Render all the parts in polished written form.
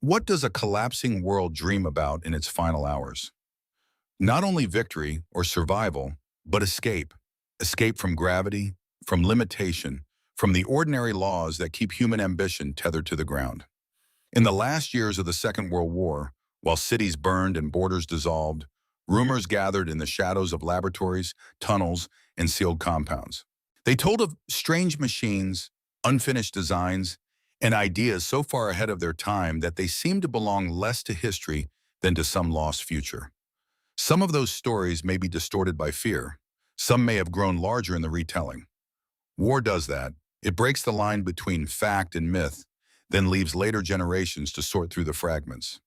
What does a collapsing world dream about in its final hours? Not only victory or survival, but escape. Escape from gravity, from limitation, from the ordinary laws that keep human ambition tethered to the ground. In the last years of the Second World War, while cities burned and borders dissolved, rumors gathered in the shadows of laboratories, tunnels, and sealed compounds. They told of strange machines, unfinished designs, and ideas so far ahead of their time that they seemed to belong less to history than to some lost future. Some of those stories may be distorted by fear. Some may have grown larger in the retelling. War does that. It breaks the line between fact and myth, then leaves later generations to sort through the fragments.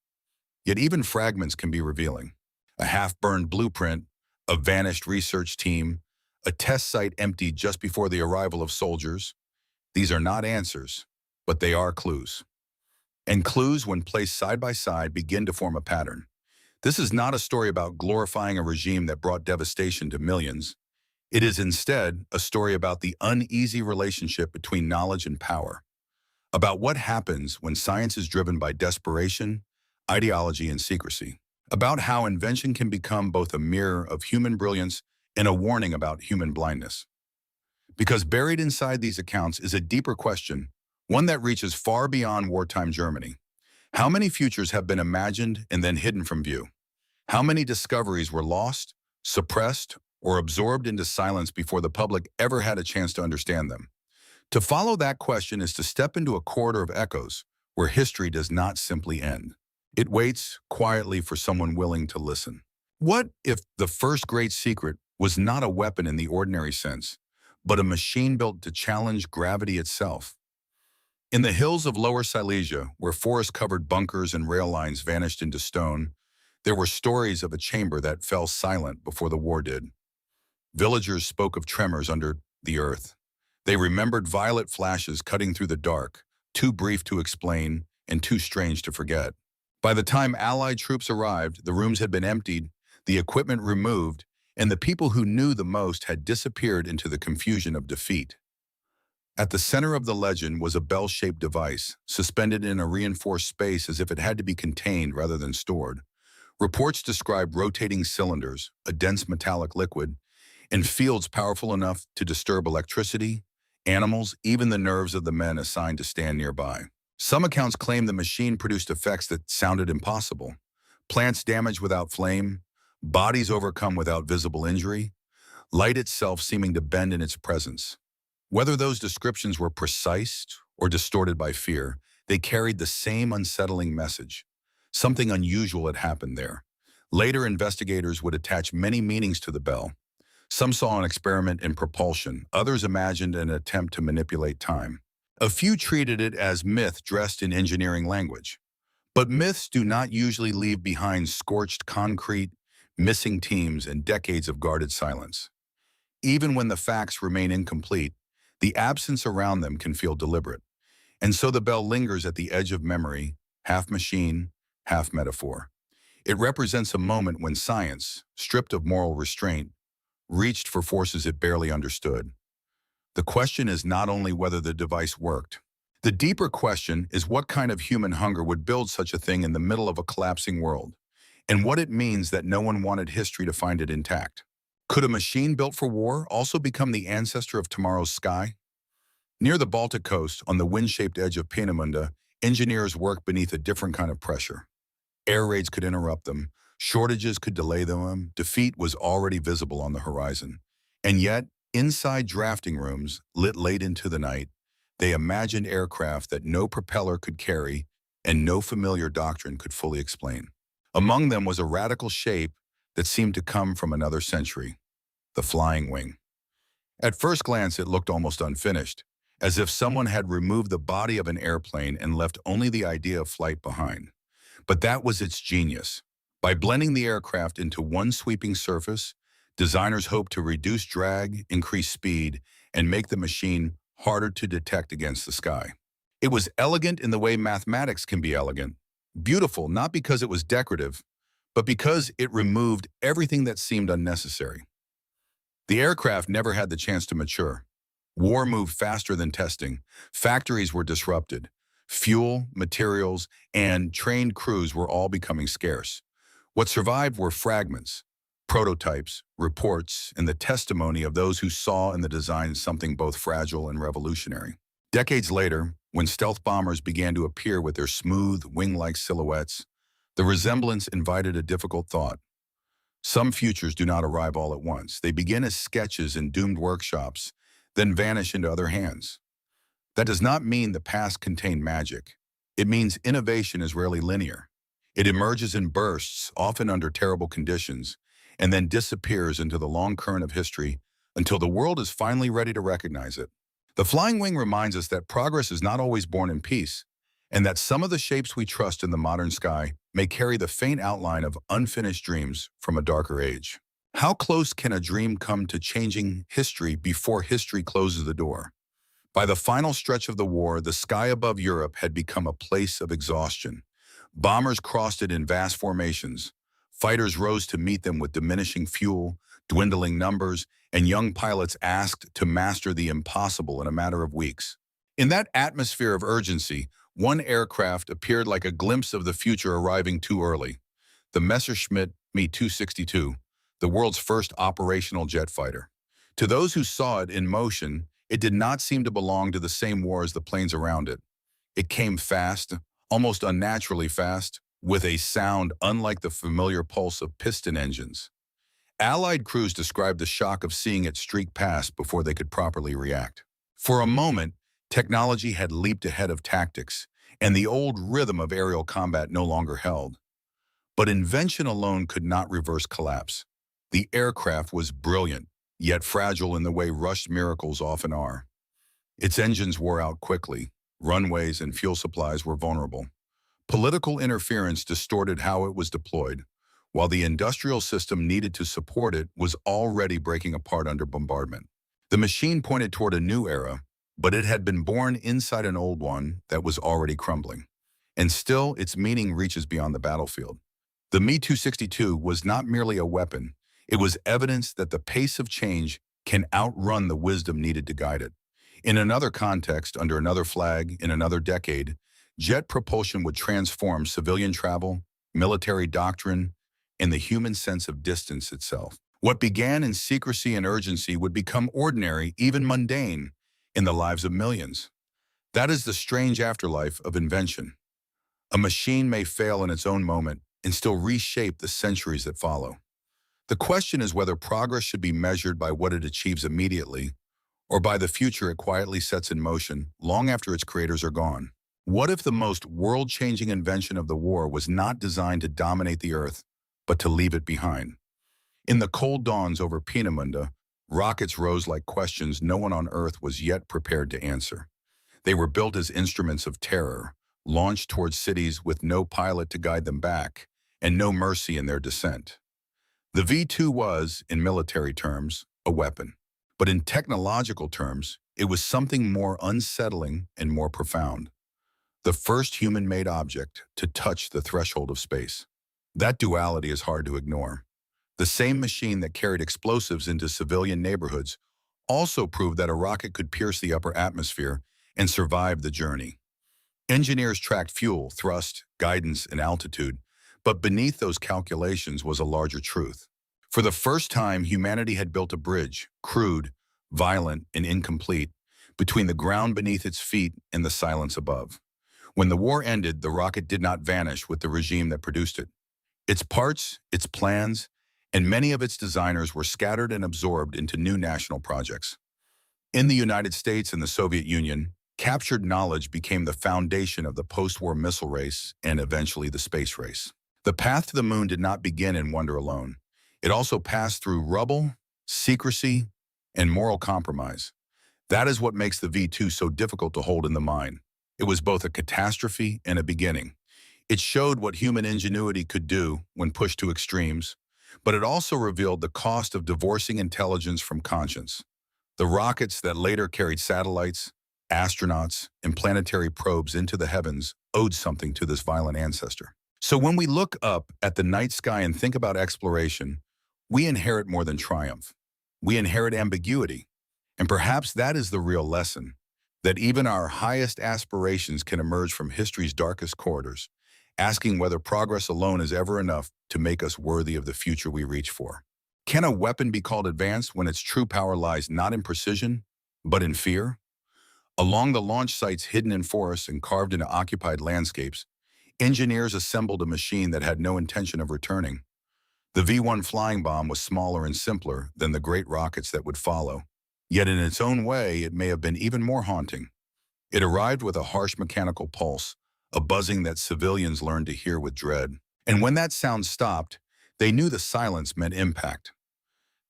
Yet even fragments can be revealing. A half-burned blueprint, a vanished research team, a test site emptied just before the arrival of soldiers. These are not answers, but they are clues. And clues, when placed side by side, begin to form a pattern. This is not a story about glorifying a regime that brought devastation to millions. It is instead a story about the uneasy relationship between knowledge and power, about what happens when science is driven by desperation, ideology, and secrecy, about how invention can become both a mirror of human brilliance and a warning about human blindness. Because buried inside these accounts is a deeper question, one that reaches far beyond wartime Germany. How many futures have been imagined and then hidden from view? How many discoveries were lost, suppressed, or absorbed into silence before the public ever had a chance to understand them? To follow that question is to step into a corridor of echoes where history does not simply end. It waits quietly for someone willing to listen. What if the first great secret was not a weapon in the ordinary sense, but a machine built to challenge gravity itself? In the hills of Lower Silesia, where forest-covered bunkers and rail lines vanished into stone, there were stories of a chamber that fell silent before the war did. Villagers spoke of tremors under the earth. They remembered violet flashes cutting through the dark, too brief to explain and too strange to forget. By the time Allied troops arrived, the rooms had been emptied, the equipment removed, and the people who knew the most had disappeared into the confusion of defeat. At the center of the legend was a bell-shaped device, suspended in a reinforced space as if it had to be contained rather than stored. Reports described rotating cylinders, a dense metallic liquid, and fields powerful enough to disturb electricity, animals, even the nerves of the men assigned to stand nearby. Some accounts claim the machine produced effects that sounded impossible. Plants damaged without flame, bodies overcome without visible injury, light itself seeming to bend in its presence. Whether those descriptions were precise or distorted by fear, they carried the same unsettling message. Something unusual had happened there. Later, investigators would attach many meanings to the bell. Some saw an experiment in propulsion, others imagined an attempt to manipulate time. A few treated it as myth dressed in engineering language. But myths do not usually leave behind scorched concrete, missing teams, and decades of guarded silence. Even when the facts remain incomplete, the absence around them can feel deliberate. And so the bell lingers at the edge of memory, half machine, half metaphor. It represents a moment when science, stripped of moral restraint, reached for forces it barely understood. The question is not only whether the device worked. The deeper question is what kind of human hunger would build such a thing in the middle of a collapsing world, and what it means that no one wanted history to find it intact. Could a machine built for war also become the ancestor of tomorrow's sky? Near the Baltic coast, on the wind-shaped edge of Peenemünde, engineers worked beneath a different kind of pressure. Air raids could interrupt them, shortages could delay them, defeat was already visible on the horizon. And yet, inside drafting rooms, lit late into the night, they imagined aircraft that no propeller could carry and no familiar doctrine could fully explain. Among them was a radical shape that seemed to come from another century, the flying wing. At first glance, it looked almost unfinished, as if someone had removed the body of an airplane and left only the idea of flight behind. But that was its genius. By blending the aircraft into one sweeping surface, designers hoped to reduce drag, increase speed, and make the machine harder to detect against the sky. It was elegant in the way mathematics can be elegant, beautiful not because it was decorative, but because it removed everything that seemed unnecessary. The aircraft never had the chance to mature. War moved faster than testing. Factories were disrupted. Fuel, materials, and trained crews were all becoming scarce. What survived were fragments, prototypes, reports, and the testimony of those who saw in the design something both fragile and revolutionary. Decades later, when stealth bombers began to appear with their smooth, wing-like silhouettes, the resemblance invited a difficult thought. Some futures do not arrive all at once. They begin as sketches in doomed workshops, then vanish into other hands. That does not mean the past contained magic. It means innovation is rarely linear. It emerges in bursts, often under terrible conditions, and then disappears into the long current of history until the world is finally ready to recognize it. The flying wing reminds us that progress is not always born in peace, and that some of the shapes we trust in the modern sky may carry the faint outline of unfinished dreams from a darker age. How close can a dream come to changing history before history closes the door? By the final stretch of the war, the sky above Europe had become a place of exhaustion. Bombers crossed it in vast formations. Fighters rose to meet them with diminishing fuel, dwindling numbers, and young pilots asked to master the impossible in a matter of weeks. In that atmosphere of urgency, one aircraft appeared like a glimpse of the future arriving too early. The Messerschmitt Me-262, the world's first operational jet fighter. To those who saw it in motion, it did not seem to belong to the same war as the planes around it. It came fast, almost unnaturally fast, with a sound unlike the familiar pulse of piston engines. Allied crews described the shock of seeing it streak past before they could properly react. For a moment, technology had leaped ahead of tactics, and the old rhythm of aerial combat no longer held. But invention alone could not reverse collapse. The aircraft was brilliant, yet fragile in the way rushed miracles often are. Its engines wore out quickly. Runways and fuel supplies were vulnerable. Political interference distorted how it was deployed, while the industrial system needed to support it was already breaking apart under bombardment. The machine pointed toward a new era, but it had been born inside an old one that was already crumbling. And still, its meaning reaches beyond the battlefield. The Me-262 was not merely a weapon. It was evidence that the pace of change can outrun the wisdom needed to guide it. In another context, under another flag, in another decade, jet propulsion would transform civilian travel, military doctrine, and the human sense of distance itself. What began in secrecy and urgency would become ordinary, even mundane, in the lives of millions. That is the strange afterlife of invention. A machine may fail in its own moment and still reshape the centuries that follow. The question is whether progress should be measured by what it achieves immediately or by the future it quietly sets in motion long after its creators are gone. What if the most world-changing invention of the war was not designed to dominate the Earth, but to leave it behind? In the cold dawns over Peenemünde, rockets rose like questions no one on Earth was yet prepared to answer. They were built as instruments of terror, launched towards cities with no pilot to guide them back, and no mercy in their descent. The V-2 was, in military terms, a weapon. But in technological terms, it was something more unsettling and more profound. The first human-made object to touch the threshold of space. That duality is hard to ignore. The same machine that carried explosives into civilian neighborhoods also proved that a rocket could pierce the upper atmosphere and survive the journey. Engineers tracked fuel, thrust, guidance, and altitude, but beneath those calculations was a larger truth. For the first time, humanity had built a bridge, crude, violent, and incomplete, between the ground beneath its feet and the silence above. When the war ended, the rocket did not vanish with the regime that produced it. Its parts, its plans, and many of its designers were scattered and absorbed into new national projects. In the United States and the Soviet Union, captured knowledge became the foundation of the post-war missile race and eventually the space race. The path to the moon did not begin in wonder alone. It also passed through rubble, secrecy, and moral compromise. That is what makes the V-2 so difficult to hold in the mind. It was both a catastrophe and a beginning. It showed what human ingenuity could do when pushed to extremes, but it also revealed the cost of divorcing intelligence from conscience. The rockets that later carried satellites, astronauts, and planetary probes into the heavens owed something to this violent ancestor. So when we look up at the night sky and think about exploration, we inherit more than triumph. We inherit ambiguity. And perhaps that is the real lesson. that even our highest aspirations can emerge from history's darkest corridors, asking whether progress alone is ever enough to make us worthy of the future we reach for. Can a weapon be called advanced when its true power lies not in precision, but in fear? Along the launch sites hidden in forests and carved into occupied landscapes, engineers assembled a machine that had no intention of returning. The V-1 flying bomb was smaller and simpler than the great rockets that would follow. Yet in its own way, it may have been even more haunting. It arrived with a harsh mechanical pulse, a buzzing that civilians learned to hear with dread. And when that sound stopped, they knew the silence meant impact.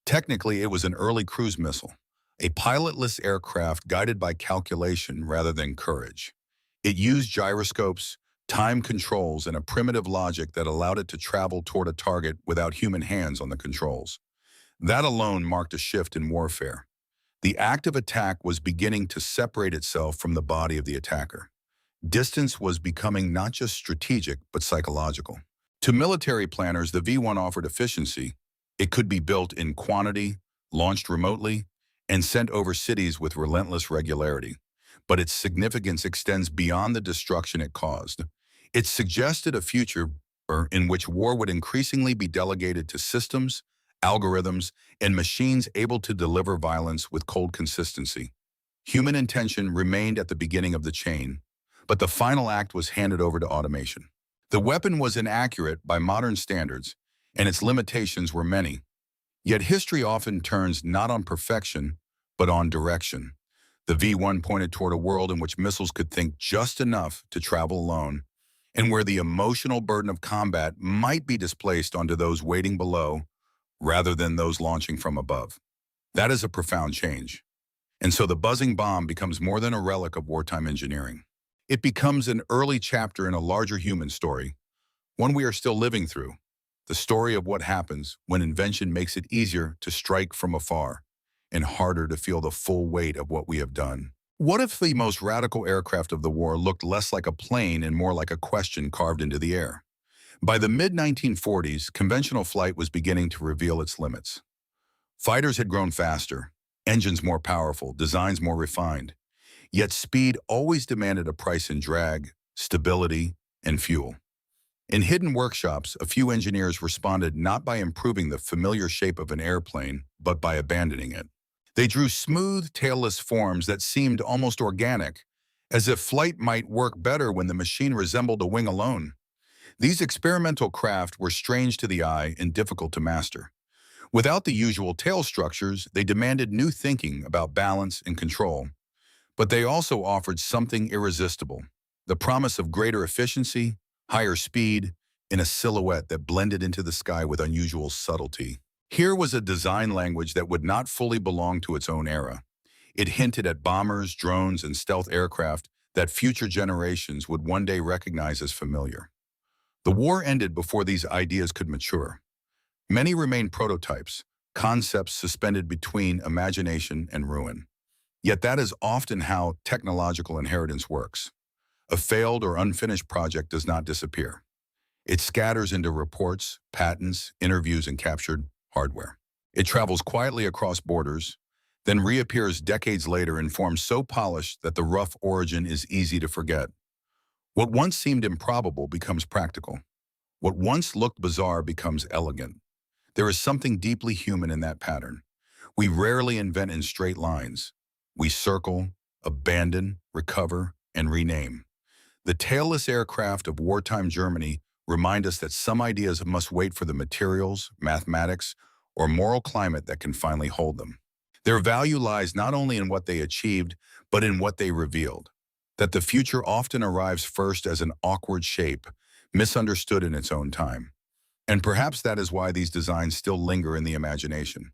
Technically, it was an early cruise missile, a pilotless aircraft guided by calculation rather than courage. It used gyroscopes, time controls, and a primitive logic that allowed it to travel toward a target without human hands on the controls. That alone marked a shift in warfare. The act of attack was beginning to separate itself from the body of the attacker. Distance was becoming not just strategic, but psychological. To military planners, the V-1 offered efficiency. It could be built in quantity, launched remotely, and sent over cities with relentless regularity. But its significance extends beyond the destruction it caused. It suggested a future in which war would increasingly be delegated to systems, algorithms, and machines able to deliver violence with cold consistency. Human intention remained at the beginning of the chain, but the final act was handed over to automation. The weapon was inaccurate by modern standards, and its limitations were many. Yet history often turns not on perfection, but on direction. The V-1 pointed toward a world in which missiles could think just enough to travel alone, and where the emotional burden of combat might be displaced onto those waiting below rather than those launching from above. That is a profound change. And so the buzzing bomb becomes more than a relic of wartime engineering. It becomes an early chapter in a larger human story, one we are still living through, the story of what happens when invention makes it easier to strike from afar and harder to feel the full weight of what we have done. What if the most radical aircraft of the war looked less like a plane and more like a question carved into the air? By the mid-1940s, conventional flight was beginning to reveal its limits. Fighters had grown faster, engines more powerful, designs more refined. Yet speed always demanded a price in drag, stability, and fuel. In hidden workshops, a few engineers responded not by improving the familiar shape of an airplane, but by abandoning it. They drew smooth, tailless forms that seemed almost organic, as if flight might work better when the machine resembled a wing alone. These experimental craft were strange to the eye and difficult to master. Without the usual tail structures, they demanded new thinking about balance and control. But they also offered something irresistible, the promise of greater efficiency, higher speed, and a silhouette that blended into the sky with unusual subtlety. Here was a design language that would not fully belong to its own era. It hinted at bombers, drones, and stealth aircraft that future generations would one day recognize as familiar. The war ended before these ideas could mature. Many remained prototypes, concepts suspended between imagination and ruin. Yet that is often how technological inheritance works. A failed or unfinished project does not disappear. It scatters into reports, patents, interviews, and captured hardware. It travels quietly across borders, then reappears decades later in form so polished that the rough origin is easy to forget. What once seemed improbable becomes practical. What once looked bizarre becomes elegant. There is something deeply human in that pattern. We rarely invent in straight lines. We circle, abandon, recover, and rename. The tailless aircraft of wartime Germany remind us that some ideas must wait for the materials, mathematics, or moral climate that can finally hold them. Their value lies not only in what they achieved, but in what they revealed. That the future often arrives first as an awkward shape, misunderstood in its own time. And perhaps that is why these designs still linger in the imagination.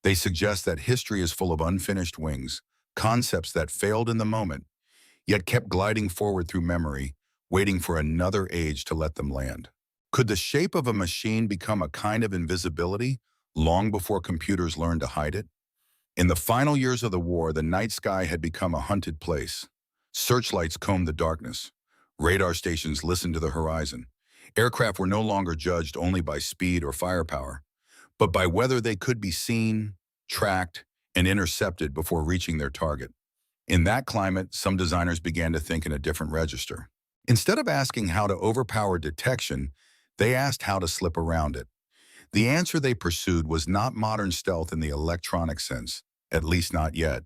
They suggest that history is full of unfinished wings, concepts that failed in the moment, yet kept gliding forward through memory, waiting for another age to let them land. Could the shape of a machine become a kind of invisibility long before computers learned to hide it? In the final years of the war, the night sky had become a hunted place. Searchlights combed the darkness. Radar stations listened to the horizon. Aircraft were no longer judged only by speed or firepower, but by whether they could be seen, tracked, and intercepted before reaching their target. In that climate, some designers began to think in a different register. Instead of asking how to overpower detection, they asked how to slip around it. The answer they pursued was not modern stealth in the electronic sense, at least not yet.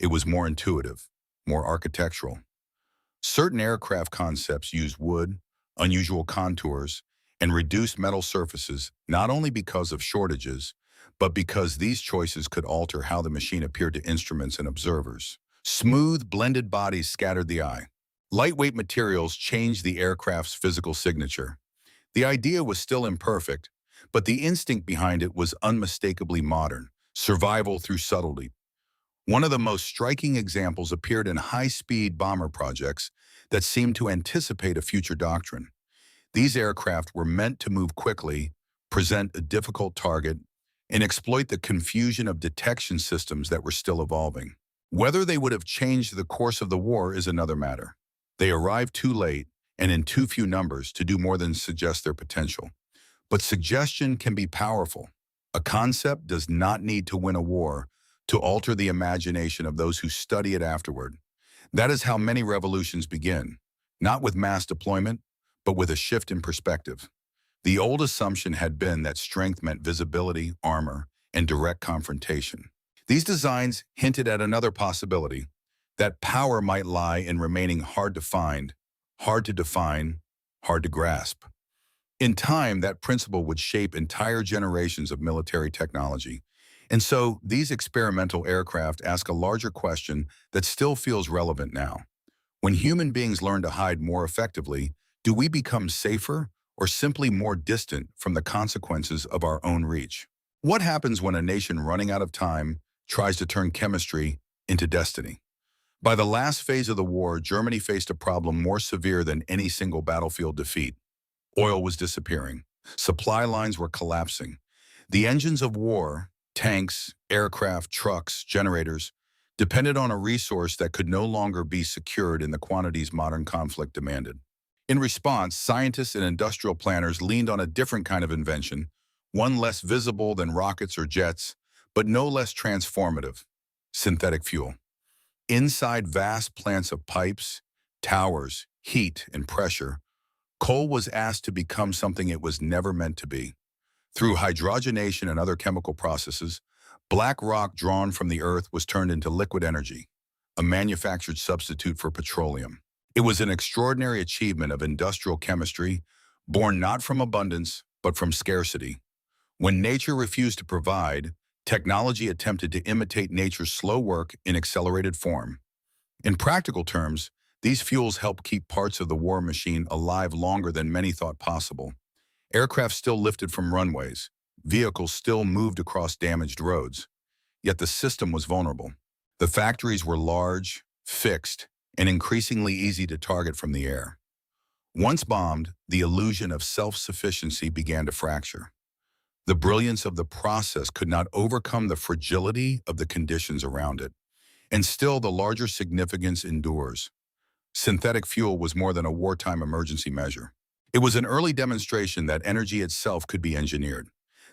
It was more intuitive, more architectural. Certain aircraft concepts used wood, unusual contours, and reduced metal surfaces not only because of shortages, but because these choices could alter how the machine appeared to instruments and observers. Smooth, blended bodies scattered the eye. Lightweight materials changed the aircraft's physical signature. The idea was still imperfect, but the instinct behind it was unmistakably modern, survival through subtlety. One of the most striking examples appeared in high-speed bomber projects that seemed to anticipate a future doctrine. These aircraft were meant to move quickly, present a difficult target, and exploit the confusion of detection systems that were still evolving. Whether they would have changed the course of the war is another matter. They arrived too late and in too few numbers to do more than suggest their potential. But suggestion can be powerful. A concept does not need to win a war to alter the imagination of those who study it afterward. That is how many revolutions begin, not with mass deployment, but with a shift in perspective. The old assumption had been that strength meant visibility, armor, and direct confrontation. These designs hinted at another possibility, that power might lie in remaining hard to find, hard to define, hard to grasp. In time, that principle would shape entire generations of military technology. And so, these experimental aircraft ask a larger question that still feels relevant now. When human beings learn to hide more effectively, do we become safer or simply more distant from the consequences of our own reach? What happens when a nation running out of time tries to turn chemistry into destiny? By the last phase of the war, Germany faced a problem more severe than any single battlefield defeat. Oil was disappearing. Supply lines were collapsing. The engines of war, tanks, aircraft, trucks, generators, depended on a resource that could no longer be secured in the quantities modern conflict demanded. In response, scientists and industrial planners leaned on a different kind of invention, one less visible than rockets or jets, but no less transformative: synthetic fuel. Inside vast plants of pipes, towers, heat, and pressure, coal was asked to become something it was never meant to be. Through hydrogenation and other chemical processes, black rock drawn from the earth was turned into liquid energy, a manufactured substitute for petroleum. It was an extraordinary achievement of industrial chemistry, born not from abundance, but from scarcity. When nature refused to provide, technology attempted to imitate nature's slow work in accelerated form. In practical terms, these fuels helped keep parts of the war machine alive longer than many thought possible. Aircraft still lifted from runways. Vehicles still moved across damaged roads. Yet the system was vulnerable. The factories were large, fixed, and increasingly easy to target from the air. Once bombed, the illusion of self-sufficiency began to fracture. The brilliance of the process could not overcome the fragility of the conditions around it. And still, the larger significance endures. Synthetic fuel was more than a wartime emergency measure. It was an early demonstration that energy itself could be engineered,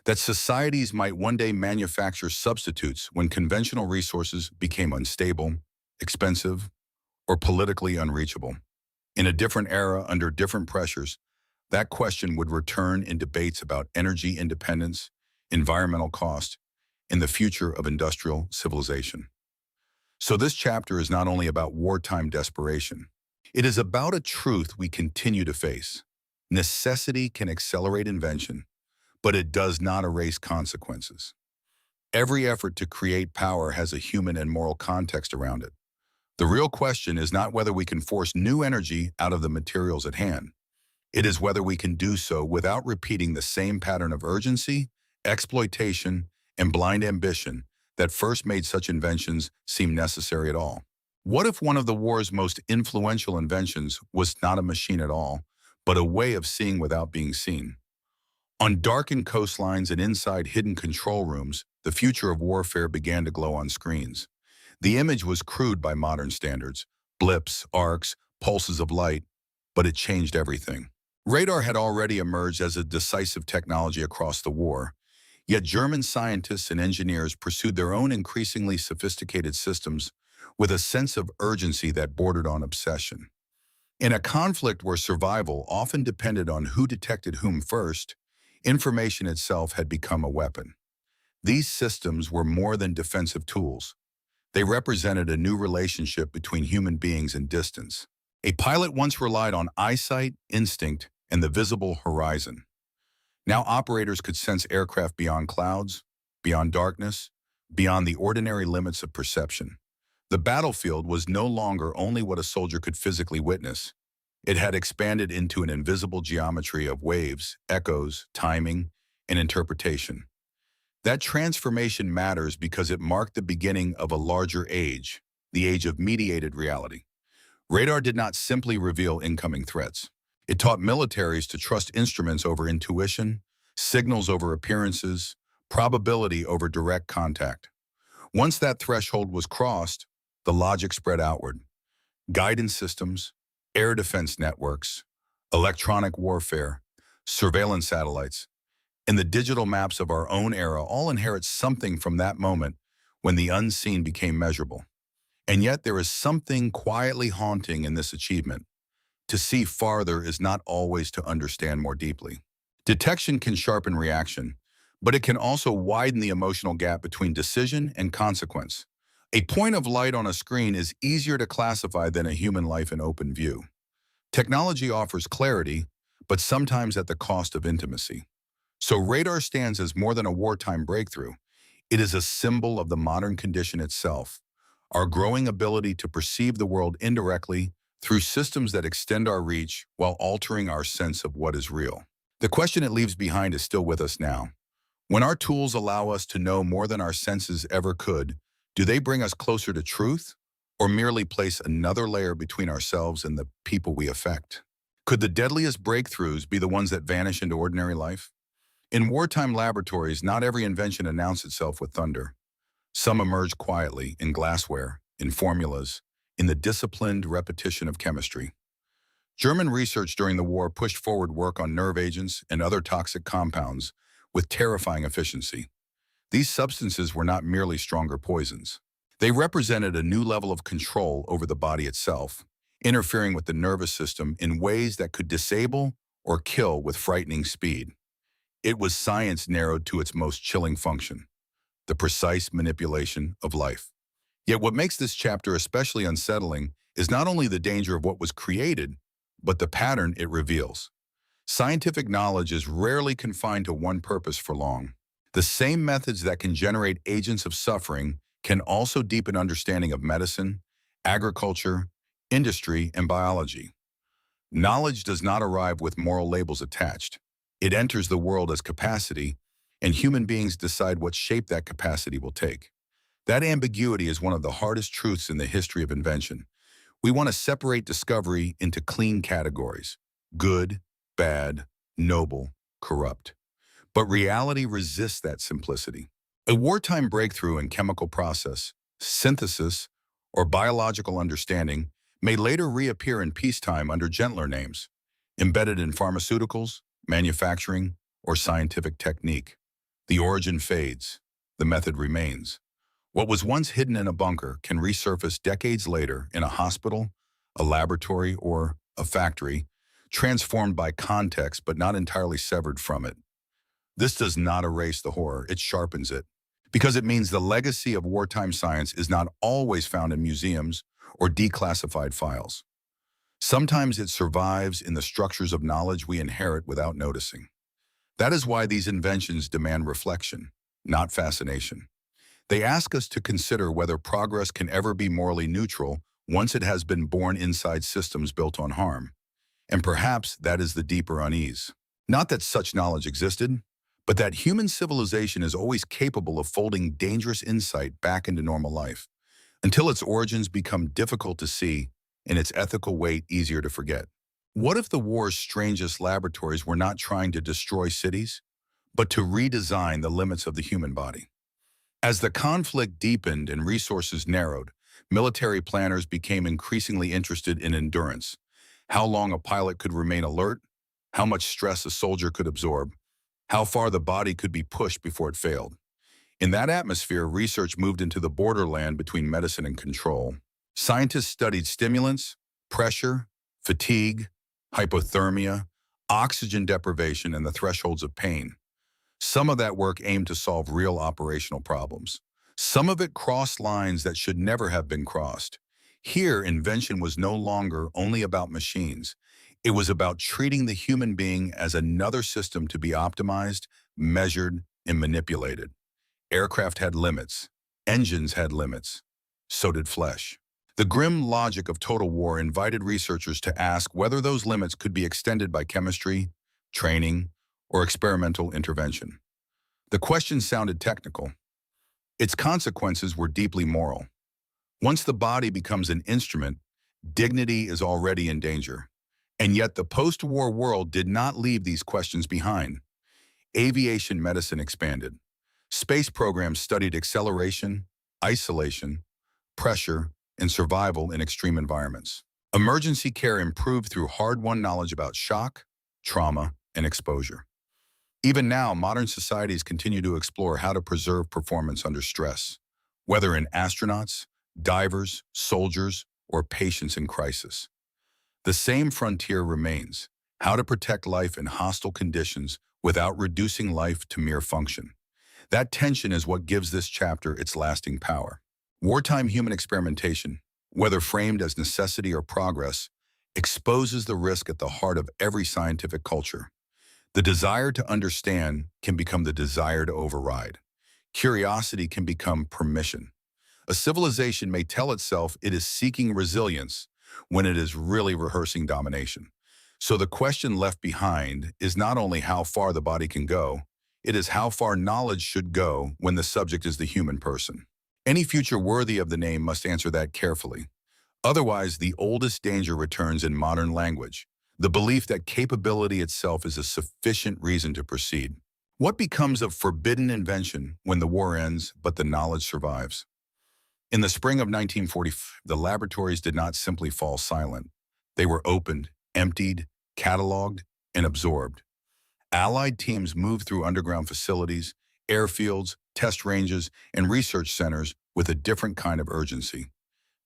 that societies might one day manufacture substitutes when conventional resources became unstable, expensive, or politically unreachable. In a different era, under different pressures, that question would return in debates about energy independence, environmental cost, and the future of industrial civilization. So this chapter is not only about wartime desperation. It is about a truth we continue to face. Necessity can accelerate invention, but it does not erase consequences. Every effort to create power has a human and moral context around it. The real question is not whether we can force new energy out of the materials at hand. It is whether we can do so without repeating the same pattern of urgency, exploitation, and blind ambition that first made such inventions seem necessary at all. What if one of the war's most influential inventions was not a machine at all, but a way of seeing without being seen? On darkened coastlines and inside hidden control rooms, the future of warfare began to glow on screens. The image was crude by modern standards: blips, arcs, pulses of light, but it changed everything. Radar had already emerged as a decisive technology across the war, yet German scientists and engineers pursued their own increasingly sophisticated systems with a sense of urgency that bordered on obsession. In a conflict where survival often depended on who detected whom first, information itself had become a weapon. These systems were more than defensive tools. They represented a new relationship between human beings and distance. A pilot once relied on eyesight, instinct, and the visible horizon. Now operators could sense aircraft beyond clouds, beyond darkness, beyond the ordinary limits of perception. The battlefield was no longer only what a soldier could physically witness. It had expanded into an invisible geometry of waves, echoes, timing, and interpretation. That transformation matters because it marked the beginning of a larger age, the age of mediated reality. Radar did not simply reveal incoming threats. It taught militaries to trust instruments over intuition, signals over appearances, probability over direct contact. Once that threshold was crossed, the logic spread outward. Guidance systems, air defense networks, electronic warfare, surveillance satellites, and the digital maps of our own era all inherit something from that moment when the unseen became measurable. And yet there is something quietly haunting in this achievement. To see farther is not always to understand more deeply. Detection can sharpen reaction, but it can also widen the emotional gap between decision and consequence. A point of light on a screen is easier to classify than a human life in open view. Technology offers clarity, but sometimes at the cost of intimacy. So radar stands as more than a wartime breakthrough. It is a symbol of the modern condition itself, our growing ability to perceive the world indirectly through systems that extend our reach while altering our sense of what is real. The question it leaves behind is still with us now. When our tools allow us to know more than our senses ever could, do they bring us closer to truth or merely place another layer between ourselves and the people we affect? Could the deadliest breakthroughs be the ones that vanish into ordinary life? In wartime laboratories, not every invention announced itself with thunder. Some emerge quietly in glassware, in formulas, in the disciplined repetition of chemistry. German research during the war pushed forward work on nerve agents and other toxic compounds with terrifying efficiency. These substances were not merely stronger poisons. They represented a new level of control over the body itself, interfering with the nervous system in ways that could disable or kill with frightening speed. It was science narrowed to its most chilling function, the precise manipulation of life. Yet what makes this chapter especially unsettling is not only the danger of what was created, but the pattern it reveals. Scientific knowledge is rarely confined to one purpose for long. The same methods that can generate agents of suffering can also deepen understanding of medicine, agriculture, industry, and biology. Knowledge does not arrive with moral labels attached. It enters the world as capacity, and human beings decide what shape that capacity will take. That ambiguity is one of the hardest truths in the history of invention. We want to separate discovery into clean categories: good, bad, noble, corrupt. But reality resists that simplicity. A wartime breakthrough in chemical process, synthesis, or biological understanding may later reappear in peacetime under gentler names, embedded in pharmaceuticals, manufacturing, or scientific technique. The origin fades, the method remains. What was once hidden in a bunker can resurface decades later in a hospital, a laboratory, or a factory, transformed by context but not entirely severed from it. This does not erase the horror, it sharpens it, because it means the legacy of wartime science is not always found in museums or declassified files. Sometimes it survives in the structures of knowledge we inherit without noticing. That is why these inventions demand reflection, not fascination. They ask us to consider whether progress can ever be morally neutral once it has been born inside systems built on harm. And perhaps that is the deeper unease. Not that such knowledge existed, but that human civilization is always capable of folding dangerous insight back into normal life, until its origins become difficult to see and its ethical weight easier to forget. What if the war's strangest laboratories were not trying to destroy cities, but to redesign the limits of the human body? As the conflict deepened and resources narrowed, military planners became increasingly interested in endurance: how long a pilot could remain alert, how much stress a soldier could absorb, how far the body could be pushed before it failed. In that atmosphere, research moved into the borderland between medicine and control. Scientists studied stimulants, pressure, fatigue, hypothermia, oxygen deprivation, and the thresholds of pain. Some of that work aimed to solve real operational problems. Some of it crossed lines that should never have been crossed. Here, invention was no longer only about machines. It was about treating the human being as another system to be optimized, measured, and manipulated. Aircraft had limits. Engines had limits. So did flesh. The grim logic of total war invited researchers to ask whether those limits could be extended by chemistry, training, or experimental intervention. The question sounded technical. Its consequences were deeply moral. Once the body becomes an instrument, dignity is already in danger. And yet the post-war world did not leave these questions behind. Aviation medicine expanded. Space programs studied acceleration, isolation, pressure, and survival in extreme environments. Emergency care improved through hard-won knowledge about shock, trauma, and exposure. Even now, modern societies continue to explore how to preserve performance under stress, whether in astronauts, divers, soldiers, or patients in crisis. The same frontier remains: how to protect life in hostile conditions without reducing life to mere function. That tension is what gives this chapter its lasting power. Wartime human experimentation, whether framed as necessity or progress, exposes the risk at the heart of every scientific culture. The desire to understand can become the desire to override. Curiosity can become permission. A civilization may tell itself it is seeking resilience when it is really rehearsing domination. So the question left behind is not only how far the body can go, it is how far knowledge should go when the subject is the human person. Any future worthy of the name must answer that carefully. Otherwise, the oldest danger returns in modern language: the belief that capability itself is a sufficient reason to proceed. What becomes of forbidden invention when the war ends but the knowledge survives? In the spring of 1945, the laboratories did not simply fall silent. They were opened, emptied, cataloged, and absorbed. Allied teams moved through underground facilities, airfields, test ranges, and research centers with a different kind of urgency.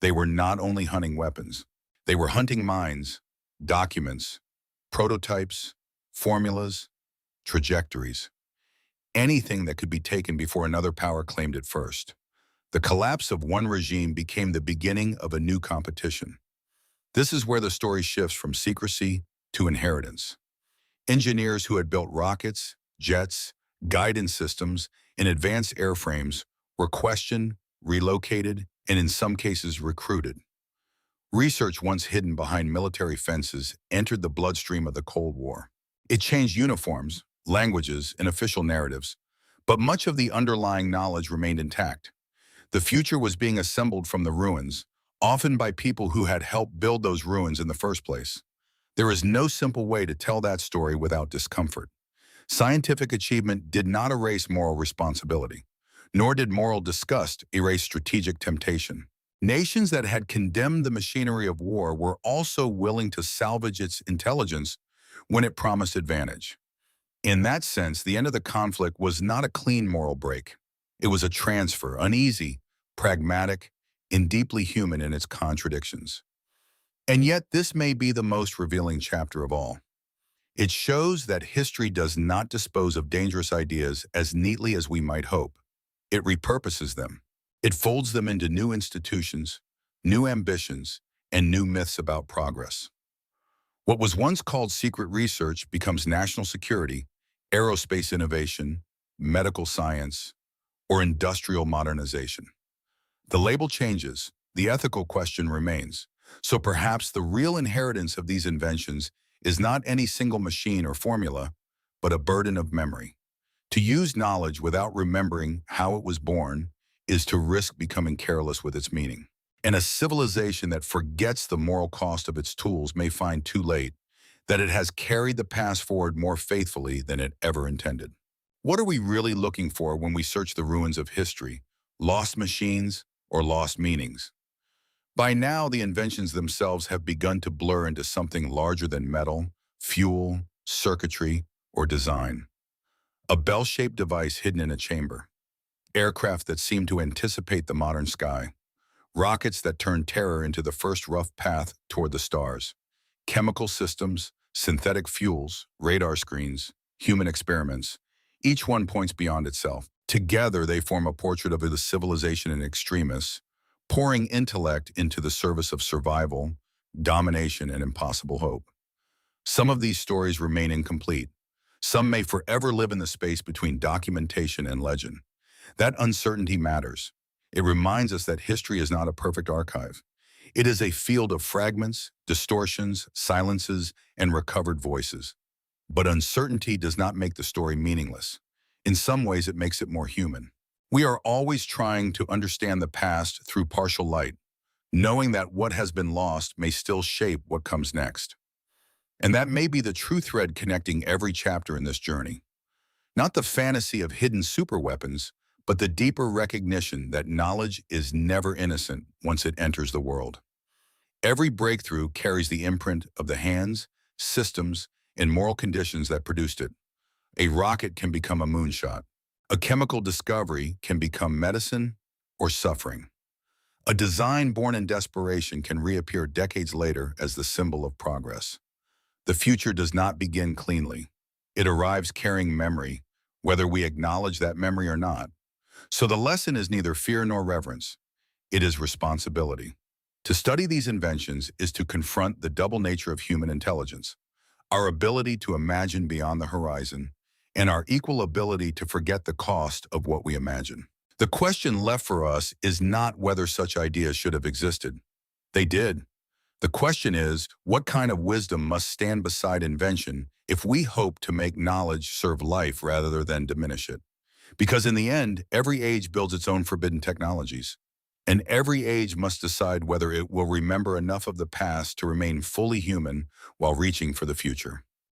They were not only hunting weapons. They were hunting minds, documents, prototypes, formulas, trajectories, anything that could be taken before another power claimed it first. The collapse of one regime became the beginning of a new competition. This is where the story shifts from secrecy to inheritance. Engineers who had built rockets, jets, guidance systems, and advanced airframes were questioned, relocated, and in some cases recruited. Research once hidden behind military fences entered the bloodstream of the Cold War. It changed uniforms, languages, and official narratives, but much of the underlying knowledge remained intact. The future was being assembled from the ruins, often by people who had helped build those ruins in the first place. There is no simple way to tell that story without discomfort. Scientific achievement did not erase moral responsibility, nor did moral disgust erase strategic temptation. Nations that had condemned the machinery of war were also willing to salvage its intelligence when it promised advantage. In that sense, the end of the conflict was not a clean moral break. It was a transfer, uneasy, pragmatic, and deeply human in its contradictions. And yet, this may be the most revealing chapter of all. It shows that history does not dispose of dangerous ideas as neatly as we might hope. It repurposes them. It folds them into new institutions, new ambitions, and new myths about progress. What was once called secret research becomes national security, aerospace innovation, medical science, or industrial modernization. The label changes, the ethical question remains. So perhaps the real inheritance of these inventions is not any single machine or formula, but a burden of memory. To use knowledge without remembering how it was born is to risk becoming careless with its meaning. And a civilization that forgets the moral cost of its tools may find too late that it has carried the past forward more faithfully than it ever intended. What are we really looking for when we search the ruins of history? Lost machines or lost meanings? By now, the inventions themselves have begun to blur into something larger than metal, fuel, circuitry, or design. A bell-shaped device hidden in a chamber. aircraft that seem to anticipate the modern sky, rockets that turn terror into the first rough path toward the stars, chemical systems, synthetic fuels, radar screens, human experiments. Each one points beyond itself. Together, they form a portrait of the civilization in extremis, pouring intellect into the service of survival, domination, and impossible hope. Some of these stories remain incomplete. Some may forever live in the space between documentation and legend. That uncertainty matters. It reminds us that history is not a perfect archive. It is a field of fragments, distortions, silences, and recovered voices. But uncertainty does not make the story meaningless. In some ways, it makes it more human. We are always trying to understand the past through partial light, knowing that what has been lost may still shape what comes next. And that may be the true thread connecting every chapter in this journey. Not the fantasy of hidden superweapons, but the deeper recognition that knowledge is never innocent once it enters the world. Every breakthrough carries the imprint of the hands, systems, and moral conditions that produced it. A rocket can become a moonshot. A chemical discovery can become medicine or suffering. A design born in desperation can reappear decades later as the symbol of progress. The future does not begin cleanly. It arrives carrying memory, whether we acknowledge that memory or not. So the lesson is neither fear nor reverence. It is responsibility. To study these inventions is to confront the double nature of human intelligence, our ability to imagine beyond the horizon, and our equal ability to forget the cost of what we imagine. The question left for us is not whether such ideas should have existed. They did. The question is, what kind of wisdom must stand beside invention if we hope to make knowledge serve life rather than diminish it? Because in the end, every age builds its own forbidden technologies, and every age must decide whether it will remember enough of the past to remain fully human while reaching for the future.